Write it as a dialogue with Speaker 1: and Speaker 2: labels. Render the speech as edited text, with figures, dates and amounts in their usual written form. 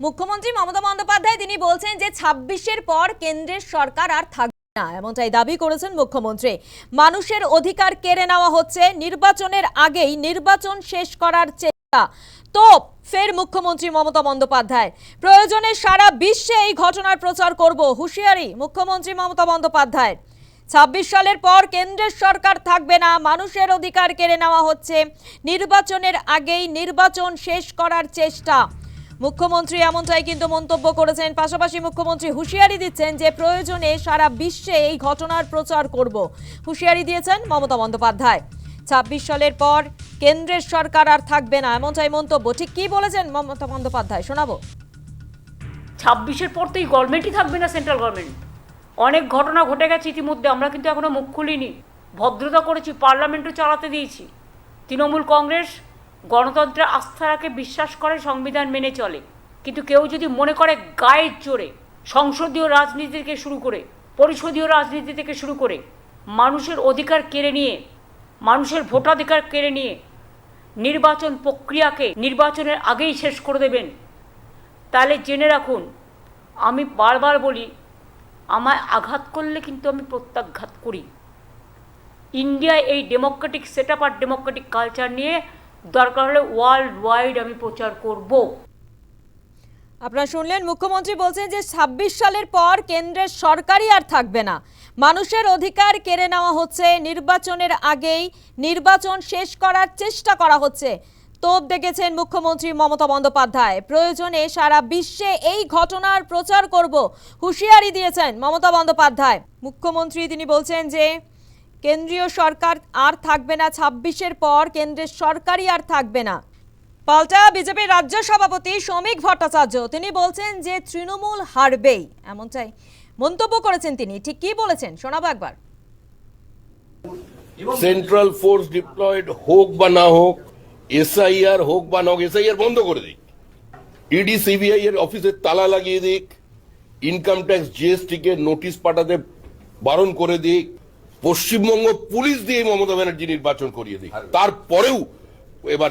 Speaker 1: মুখ্যমন্ত্রী মমতা বন্দ্যোপাধ্যায় তিনি বলছেন যে ২৬-এর পর কেন্দ্রের সরকার আর থাকবে না, এমনটাই দাবি করেছেন মুখ্যমন্ত্রী। মানুষের অধিকার কেড়ে নেওয়া হচ্ছে, নির্বাচনের আগেই নির্বাচন শেষ করার চেষ্টা। তো ফের মুখ্যমন্ত্রী মমতা বন্দ্যোপাধ্যায়, প্রয়োজনে সারা বিশ্বে এই ঘটনার প্রচার করব, হুঁশিয়ারি মুখ্যমন্ত্রী মমতা বন্দ্যোপাধ্যায়। ২৬ সালের পর কেন্দ্রের সরকার থাকবে না, মানুষের অধিকার কেড়ে নেওয়া হচ্ছে, নির্বাচনের আগেই নির্বাচন শেষ করার চেষ্টা। মুখ্যমন্ত্রী এমনটাই কিন্তু মন্তব্য করেছেন। পাশাপাশি মুখ্যমন্ত্রী হুঁশিয়ারি দিচ্ছেন যে প্রয়োজনে সারা বিশ্বে এই ঘটনার প্রচার করব, হুঁশিয়ারি দিয়েছেন মমতা বন্দ্যোপাধ্যায়। ২৬ সালের পর কেন্দ্রের সরকার আর থাকবে না, এমনটাই মন্তব্য। ঠিক কি বলেছেন মমতা বন্দ্যোপাধ্যায়, শোনাবো।
Speaker 2: ২৬-এর পর তো এই গভর্নমেন্টই থাকবে না, সেন্ট্রাল গভর্নমেন্ট। অনেক ঘটনা ঘটে গেছে ইতিমধ্যে, আমরা কিন্তু এখনো মুখ খুলিনি, ভদ্রতা করেছি, পার্লামেন্টও চালাতে দিয়েছি। তৃণমূল কংগ্রেস গণতন্ত্রে আস্থা রাখে, বিশ্বাস করে, সংবিধান মেনে চলে। কিন্তু কেউ যদি মনে করে গায়ের জোরে সংসদীয় রাজনীতি থেকে শুরু করে পরিষদীয় রাজনীতি থেকে শুরু করে মানুষের অধিকার কেড়ে নিয়ে, মানুষের ভোটাধিকার কেড়ে নিয়ে নির্বাচন প্রক্রিয়াকে নির্বাচনের আগেই শেষ করে দেবেন, তাহলে জেনে রাখুন, আমি বারবার বলি, আমায় আঘাত করলে কিন্তু আমি প্রত্যাঘাত করি। ইন্ডিয়ায় এই ডেমোক্রেটিক সেট আপ আর ডেমোক্রেটিক কালচার নিয়ে দরকার হলে ওয়ার্ল্ড ওয়াইড আমি প্রচার করব।
Speaker 1: আপনারা শুনলেন, মুখ্যমন্ত্রী বলছেন যে ২৬ সালের পর কেন্দ্রের সরকারই আর থাকবে না, মানুষের অধিকার কেড়ে নেওয়া হচ্ছে, নির্বাচনের আগেই নির্বাচন শেষ করার চেষ্টা করা হচ্ছে। তোপ দেখেছেন মুখ্যমন্ত্রী মমতা বন্দ্যোপাধ্যায়, প্রয়োজনে সারা বিশ্বে এই ঘটনার প্রচার করব, হুঁশিয়ারি দিয়েছেন মমতা বন্দ্যোপাধ্যায়। মুখ্যমন্ত্রী তিনি বলছেন যে কেন্দ্রীয় সরকার আর থাকবে না, ২৬-এর পর কেন্দ্রের সরকারই আর থাকবে না। পাল্টা বিজেপির রাজ্য সভাপতি শ্রমিক ভট্টাচার্য তিনি বলছেন যে তৃণমূল হারবেই, এমনটাই মন্তব্য করেছেন তিনি। ঠিক কি বলেছেন, শোনাবো একবার।
Speaker 3: সেন্ট্রাল ফোর্স ডিপ্লয়েড হোক বা না হোক, এসআইআর হোক বা না হোক, এসআইআর বন্ধ করে দিক, ইডি সিবিআই এর অফিসে তালা লাগিয়ে দিক, ইনকাম ট্যাক্স জিএসটি কে নোটিশ পাঠাতে বারণ করে দিক, পশ্চিমবঙ্গ পুলিশ দিয়ে মমতা ব্যানার্জি নির্বাচন করিয়ে দিক, তারপরেও এবার